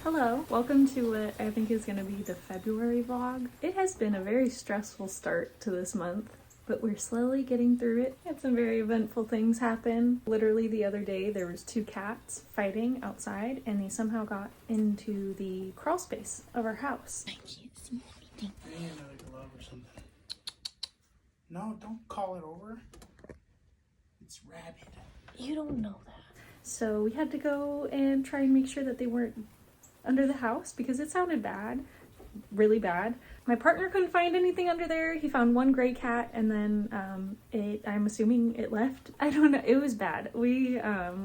Hello, welcome to what I think is going to be the February vlog. It has been a very stressful start to this month, but we're slowly getting through it. Had some very eventful things happen. Literally the other day there was 2 cats fighting outside and they somehow got into the crawl space of our house. I can't see anything. I need another glove or something. No, don't call it over. It's rabid. You don't know that. So we had to go and try and make sure that they weren't under the house because it sounded bad, really bad. My partner couldn't find anything under there. He found one gray cat and then I'm assuming it left. I don't know. It was bad. We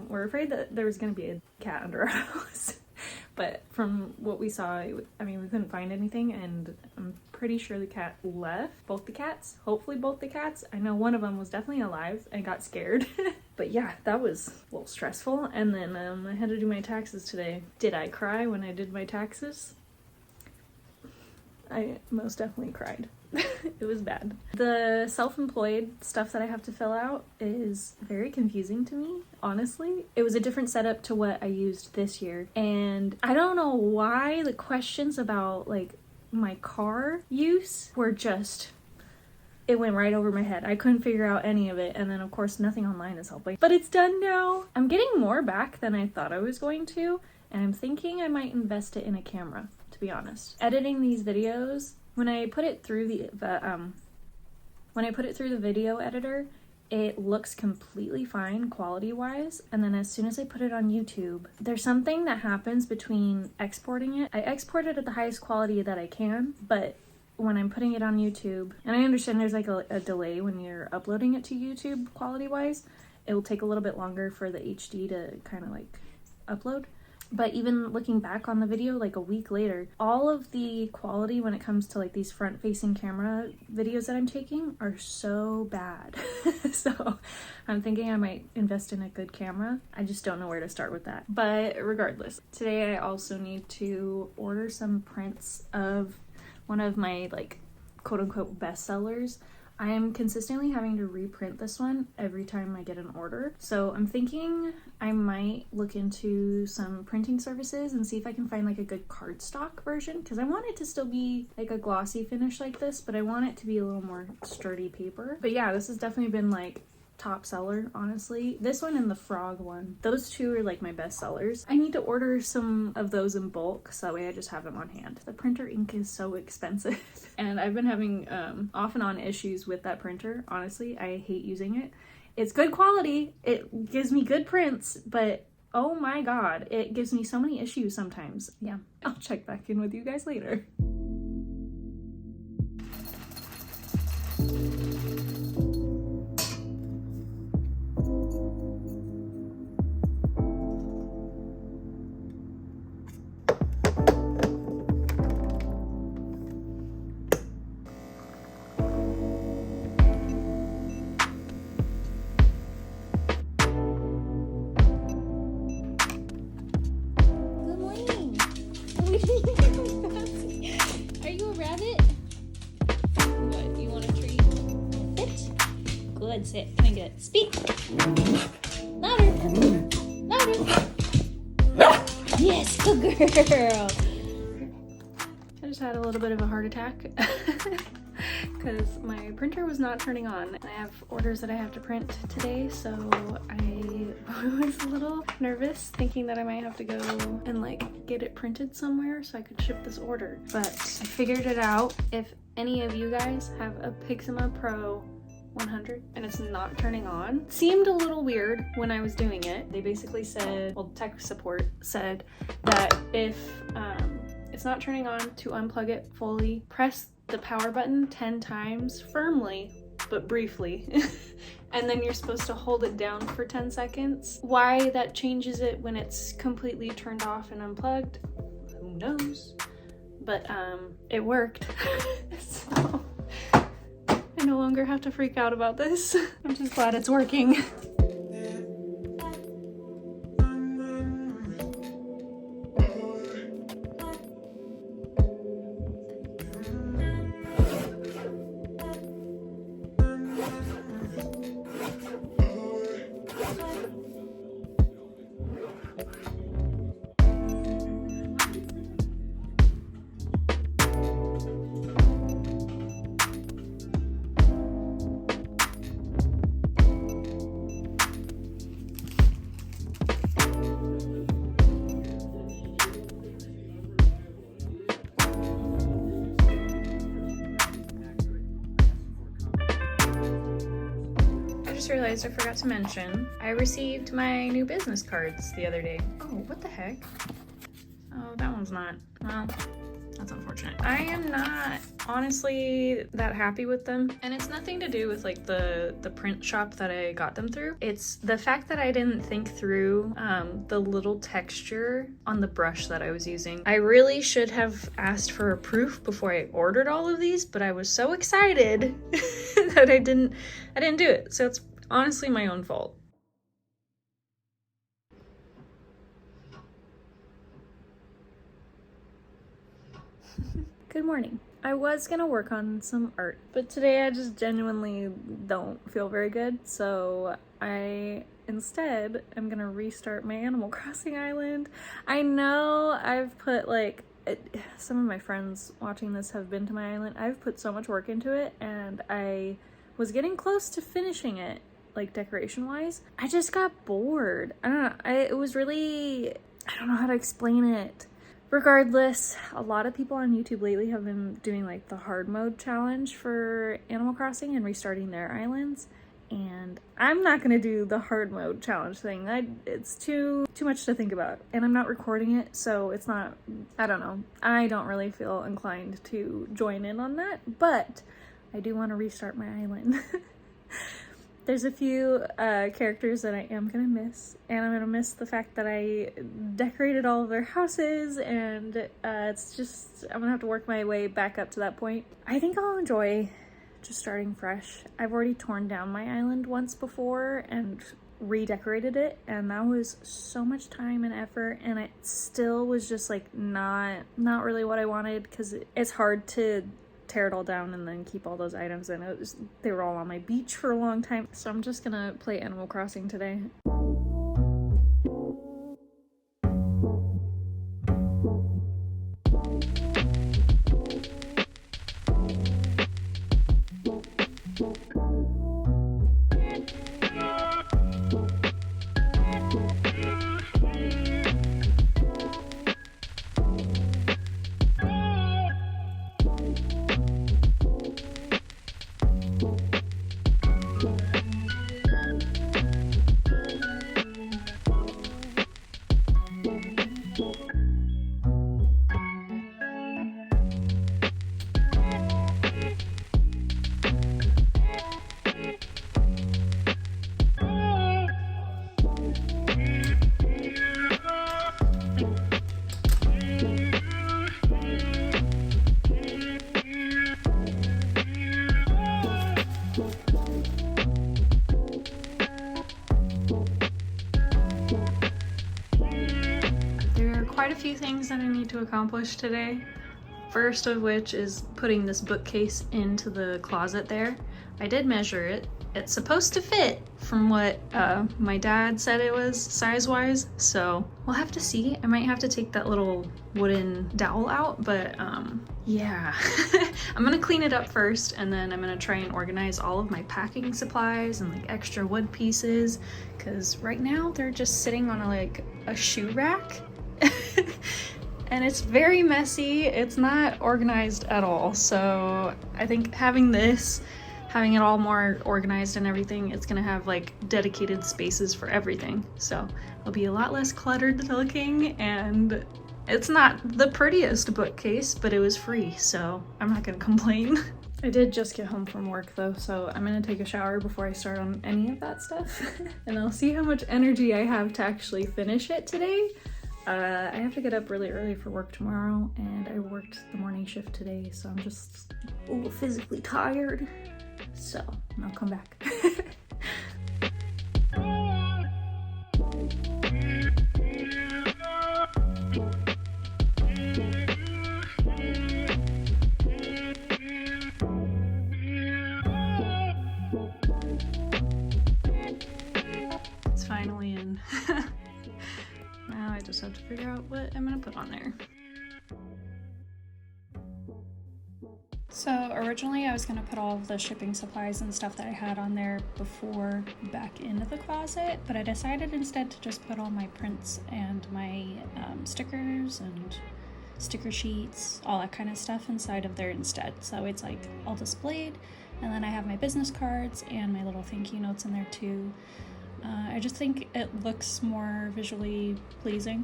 were afraid that there was going to be a cat under our house. But from what we saw, we couldn't find anything, and I'm pretty sure the cat left. Both the cats. Hopefully both the cats. I know one of them was definitely alive and got scared. But yeah, that was a little stressful. And then I had to do my taxes today. Did I cry when I did my taxes? I most definitely cried. It was bad. The self-employed stuff that I have to fill out is very confusing to me, honestly. It was a different setup to what I used this year. And I don't know why the questions about like my car use were just, it went right over my head. I couldn't figure out any of it. And then of course nothing online is helping. But it's done now. I'm getting more back than I thought I was going to. And I'm thinking I might invest it in a camera, to be honest. Editing these videos, when I put it through the video editor, it looks completely fine quality-wise, and then as soon as I put it on YouTube, there's something that happens between exporting it. I export it at the highest quality that I can, but when I'm putting it on YouTube, and I understand there's like a delay when you're uploading it to YouTube quality-wise, it will take a little bit longer for the HD to kind of like upload. But even looking back on the video like a week later, all of the quality when it comes to like these front-facing camera videos that I'm taking are so bad. So I'm thinking I might invest in a good camera. I just don't know where to start with that. But regardless, today I also need to order some prints of one of my like quote-unquote bestsellers. I am consistently having to reprint this one every time I get an order. So I'm thinking I might look into some printing services and see if I can find like a good cardstock version, because I want it to still be like a glossy finish like this, but I want it to be a little more sturdy paper. But yeah, this has definitely been like top seller, honestly. This one and the frog one, those two are like my best sellers. I need to order some of those in bulk so that way I just have them on hand. The printer ink is so expensive and I've been having off and on issues with that printer. Honestly, I hate using it. It's good quality, it gives me good prints, but oh my god, it gives me so many issues sometimes. Yeah, I'll check back in with you guys later. Are you a rabbit? What, you want a treat? Sit. Good, sit. Can I get it? Speak. Louder. Louder. Yes, good girl. I just had a little bit of a heart attack because my printer was not turning on. I have orders that I have to print today, so I was a little nervous thinking that I might have to go and like get it printed somewhere so I could ship this order. But I figured it out. If any of you guys have a Pixma Pro 100 and it's not turning on, seemed a little weird when I was doing it. They basically said, well, tech support said that if it's not turning on, to unplug it fully, press the power button 10 times firmly but briefly and then you're supposed to hold it down for 10 seconds. Why that changes it when it's completely turned off and unplugged, who knows, but it worked. So I no longer have to freak out about this. I'm just glad it's working. just realized I forgot to mention, I received my new business cards the other day. Oh, what the heck? Oh, that one's not. Well, that's unfortunate. I am not honestly that happy with them. And it's nothing to do with like the print shop that I got them through. It's the fact that I didn't think through the little texture on the brush that I was using. I really should have asked for a proof before I ordered all of these, but I was so excited that I didn't do it. So it's honestly my own fault. Good morning. I was gonna work on some art, but today I just genuinely don't feel very good, so I instead am gonna restart my Animal Crossing island. I know I've put some of my friends watching this have been to my island. I've put so much work into it, and I was getting close to finishing it, like decoration wise. I just got bored. I don't know. It was really, I don't know how to explain it. Regardless, a lot of people on YouTube lately have been doing like the hard mode challenge for Animal Crossing and restarting their islands. And I'm not gonna do the hard mode challenge thing. It's too much to think about. And I'm not recording it, so it's not, I don't know. I don't really feel inclined to join in on that, but I do want to restart my island. There's a few characters that I am gonna miss, and I'm gonna miss the fact that I decorated all of their houses, and it's just, I'm gonna have to work my way back up to that point. I think I'll enjoy just starting fresh. I've already torn down my island once before and redecorated it, and that was so much time and effort, and it still was just like not really what I wanted, because it's hard to tear it all down and then keep all those items in. They were all on my beach for a long time, so I'm just gonna play Animal Crossing today. Quite a few things that I need to accomplish today. First of which is putting this bookcase into the closet there. I did measure it. It's supposed to fit from what my dad said it was size-wise, so we'll have to see. I might have to take that little wooden dowel out, but yeah. I'm gonna clean it up first, and then I'm gonna try and organize all of my packing supplies and like extra wood pieces, because right now they're just sitting on a shoe rack. And it's very messy. It's not organized at all. So I think having it all more organized and everything, it's gonna have like dedicated spaces for everything. So it'll be a lot less cluttered looking, and it's not the prettiest bookcase, but it was free, so I'm not gonna complain. I did just get home from work though, so I'm gonna take a shower before I start on any of that stuff. And I'll see how much energy I have to actually finish it today. I have to get up really early for work tomorrow, and I worked the morning shift today, so I'm just physically tired. So I'll come back. It's finally in. Now I just have to figure out what I'm gonna put on there. So originally I was gonna put all of the shipping supplies and stuff that I had on there before back into the closet, but I decided instead to just put all my prints and my stickers and sticker sheets, all that kind of stuff inside of there instead. So it's like all displayed, And then I have my business cards and my little thank you notes in there too. I just think it looks more visually pleasing.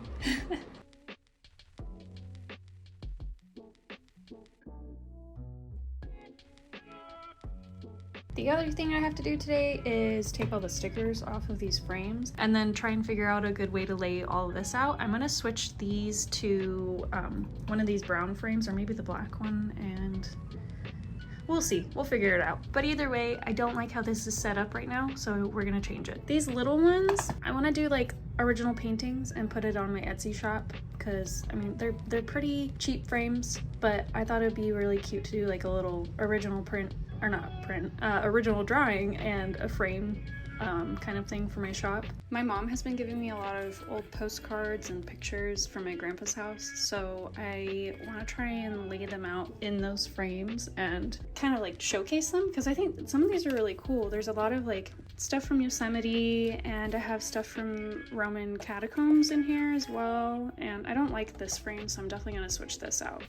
The other thing I have to do today is take all the stickers off of these frames and then try and figure out a good way to lay all of this out. I'm gonna switch these to one of these brown frames or maybe the black one, and we'll see, we'll figure it out. But either way, I don't like how this is set up right now, so we're gonna change it. These little ones, I wanna do like original paintings and put it on my Etsy shop, because I mean, they're pretty cheap frames, but I thought it'd be really cute to do like a little original print, or not print, original drawing and a frame kind of thing for my shop. My mom has been giving me a lot of old postcards and pictures from my grandpa's house, so I want to try and lay them out in those frames and kind of like showcase them, because I think some of these are really cool. There's a lot of like stuff from Yosemite, and I have stuff from Roman catacombs in here as well, and I don't like this frame, so I'm definitely going to switch this out.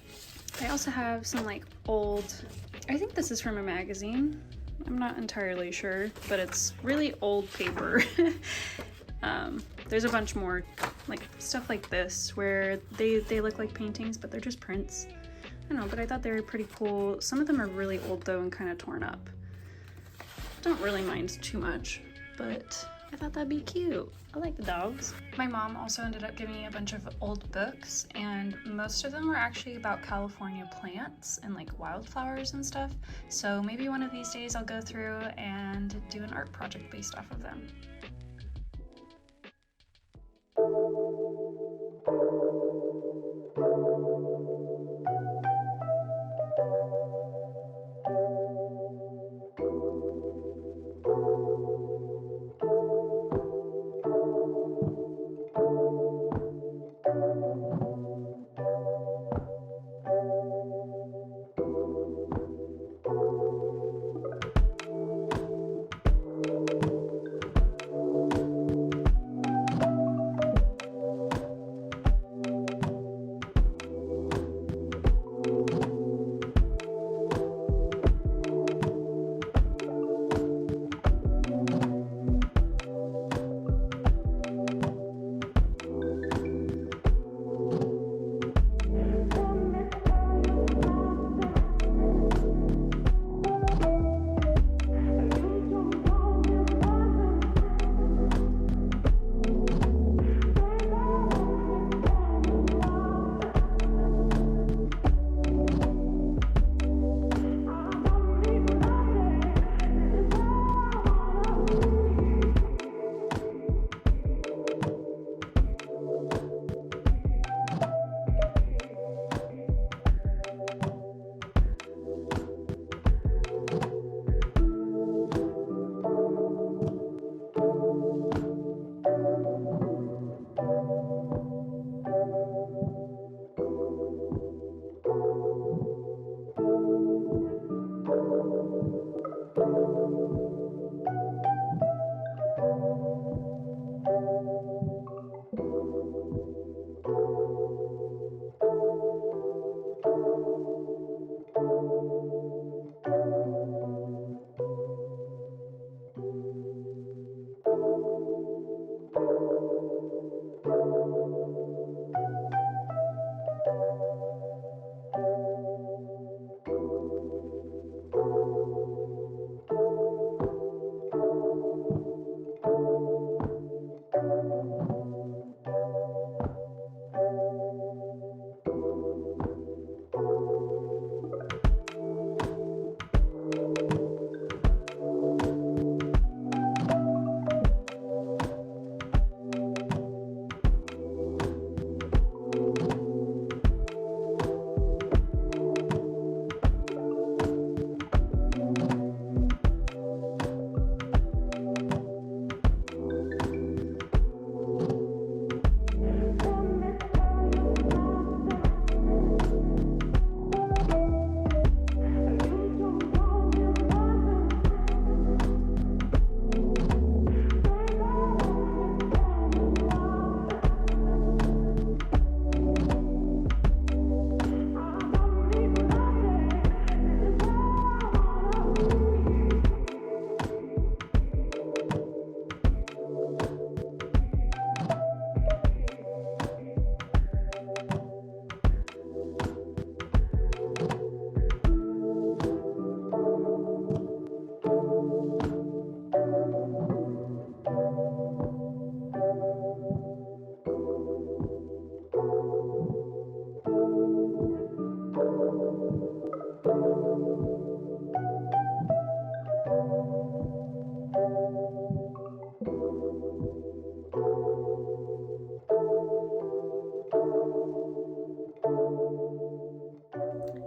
I also have some like old, I think this is from a magazine, I'm not entirely sure, but it's really old paper. There's a bunch more like stuff like this where they look like paintings, but they're just prints. I don't know, but I thought they were pretty cool. Some of them are really old though and kind of torn up. Don't really mind too much, but I thought that'd be cute. I like the dogs. My mom also ended up giving me a bunch of old books, and most of them were actually about California plants and like wildflowers and stuff. So maybe one of these days I'll go through and do an art project based off of them.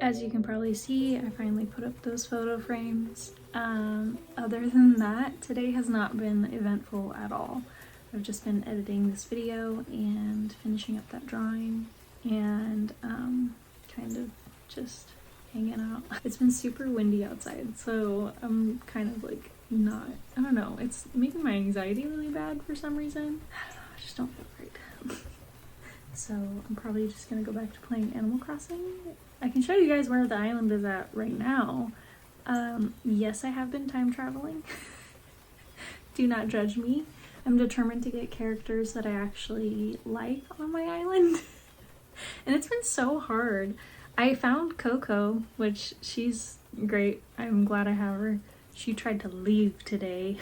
As you can probably see, I finally put up those photo frames. Other than that, today has not been eventful at all. I've just been editing this video and finishing up that drawing and kind of just hanging out. It's been super windy outside, so I'm kind of like not, I don't know, it's making my anxiety really bad for some reason. I just don't feel right. So I'm probably just gonna go back to playing Animal Crossing. I can show you guys where the island is at right now. Yes, I have been time traveling. Do not judge me. I'm determined to get characters that I actually like on my island. And it's been so hard. I found Coco, which she's great. I'm glad I have her. She tried to leave today.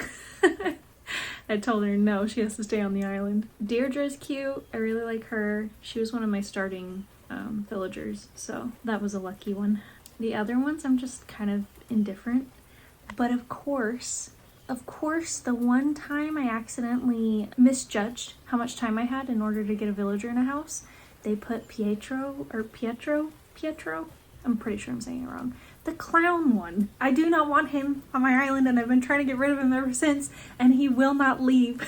I told her no, she has to stay on the island. Deirdre's cute. I really like her. She was one of my starting villagers, so that was a lucky one. The other ones I'm just kind of indifferent. But of course, the one time I accidentally misjudged how much time I had in order to get a villager in a house, they put Pietro, I'm pretty sure I'm saying it wrong. The clown one. I do not want him on my island, and I've been trying to get rid of him ever since, and he will not leave.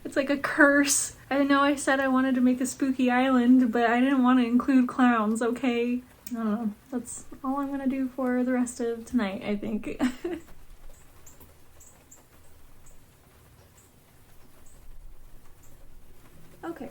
It's like a curse. I know I said I wanted to make a spooky island, but I didn't want to include clowns, okay? I don't know. That's all I'm gonna do for the rest of tonight, I think. Okay.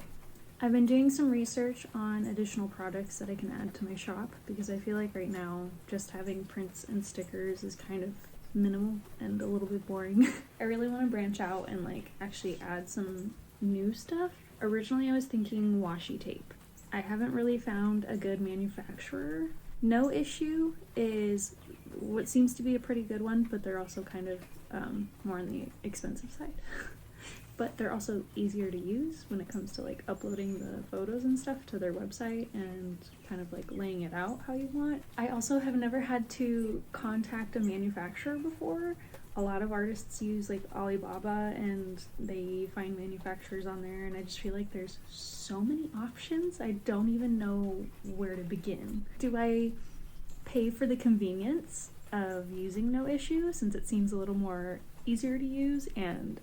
I've been doing some research on additional products that I can add to my shop because I feel like right now just having prints and stickers is kind of minimal and a little bit boring. I really want to branch out and like actually add some new stuff. Originally I was thinking washi tape. I haven't really found a good manufacturer. No Issue is what seems to be a pretty good one, but they're also kind of more on the expensive side. But they're also easier to use when it comes to like uploading the photos and stuff to their website and kind of like laying it out how you want. I also have never had to contact a manufacturer before. A lot of artists use like Alibaba and they find manufacturers on there, and I just feel like there's so many options. I don't even know where to begin. Do I pay for the convenience of using No Issue since it seems a little more easier to use and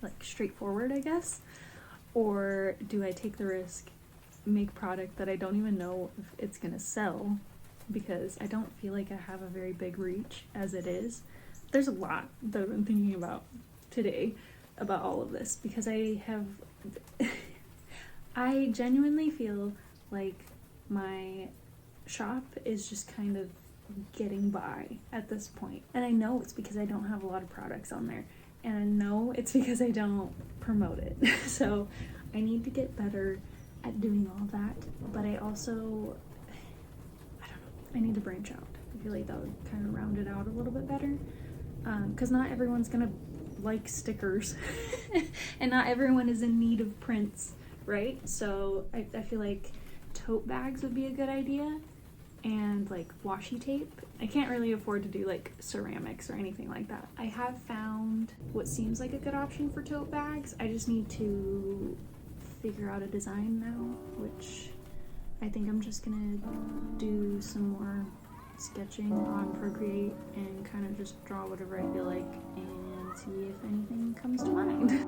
like straightforward, I guess? Or do I take the risk, make product that I don't even know if it's gonna sell, because I don't feel like I have a very big reach as it is. There's a lot that I've been thinking about today about all of this because I genuinely feel like my shop is just kind of getting by at this point. And I know it's because I don't have a lot of products on there. And I know it's because I don't promote it. So I need to get better at doing all that. But I also, I don't know, I need to branch out. I feel like that would kind of round it out a little bit better. Because not everyone's gonna like stickers. And not everyone is in need of prints, right? So I feel like tote bags would be a good idea. And like washi tape. I can't really afford to do like ceramics or anything like that. I have found what seems like a good option for tote bags. I just need to figure out a design now, which I think I'm just gonna do some more sketching on Procreate and kind of just draw whatever I feel like and see if anything comes to mind.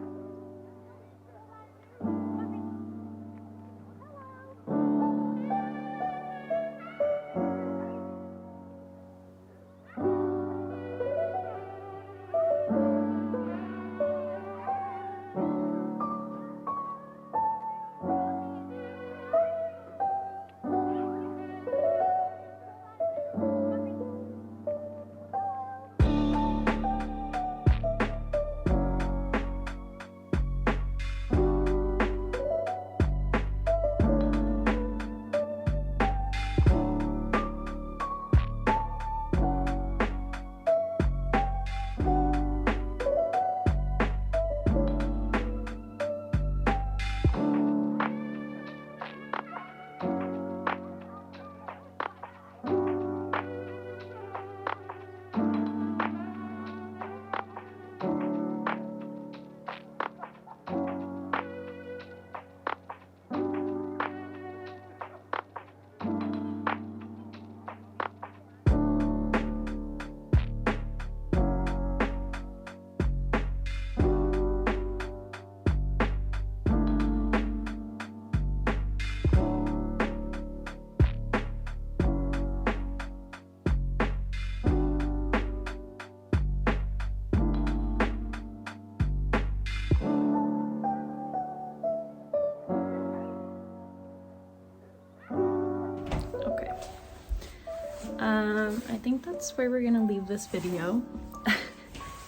I think that's where we're gonna leave this video.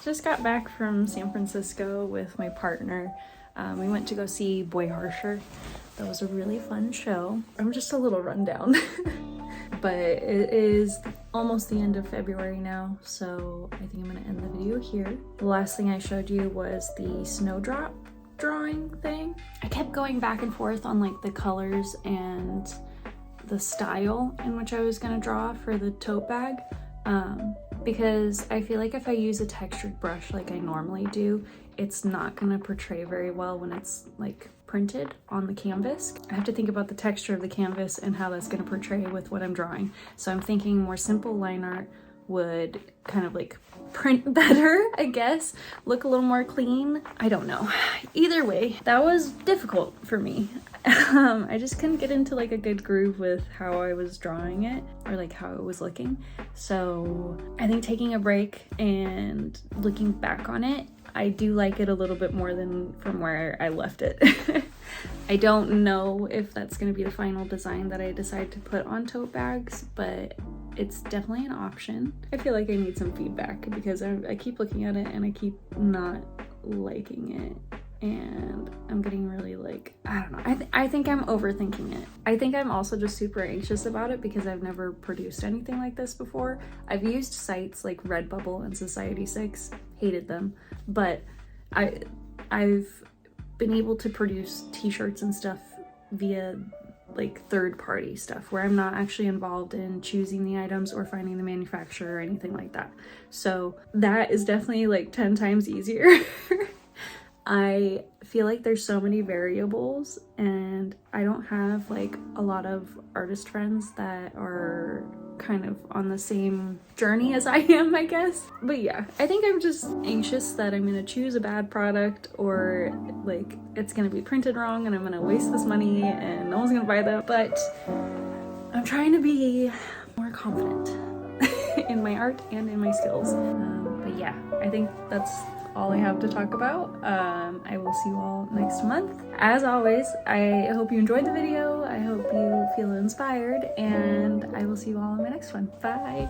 Just got back from San Francisco with my partner. We went to go see Boy Harsher. That was a really fun show. I'm just a little rundown. But it is almost the end of February now, so I think I'm gonna end the video here. The last thing I showed you was the snowdrop drawing thing. I kept going back and forth on like the colors and the style in which I was gonna draw for the tote bag, because I feel like if I use a textured brush like I normally do, it's not gonna portray very well when it's like printed on the canvas. I have to think about the texture of the canvas and how that's gonna portray with what I'm drawing. So I'm thinking more simple line art would kind of like print better, I guess, look a little more clean. I don't know. Either way, that was difficult for me. I just couldn't get into like a good groove with how I was drawing it or like how it was looking. So I think taking a break and looking back on it, I do like it a little bit more than from where I left it. I don't know if that's going to be the final design that I decide to put on tote bags, but it's definitely an option. I feel like I need some feedback because I keep looking at it and I keep not liking it. And I'm getting really like, I don't know. I think I'm overthinking it. I think I'm also just super anxious about it because I've never produced anything like this before. I've used sites like Redbubble and Society6, hated them, but I've been able to produce t-shirts and stuff via like third-party stuff where I'm not actually involved in choosing the items or finding the manufacturer or anything like that. So that is definitely like 10 times easier. I feel like there's so many variables and I don't have like a lot of artist friends that are kind of on the same journey as I am, I guess. But yeah, I think I'm just anxious that I'm gonna choose a bad product or like it's gonna be printed wrong and I'm gonna waste this money and no one's gonna buy them. But I'm trying to be more confident in my art and in my skills. But yeah, I think that's all I have to talk about. I will see you all next month. As always, I hope you enjoyed the video. I hope you feel inspired and I will see you all in my next one. Bye.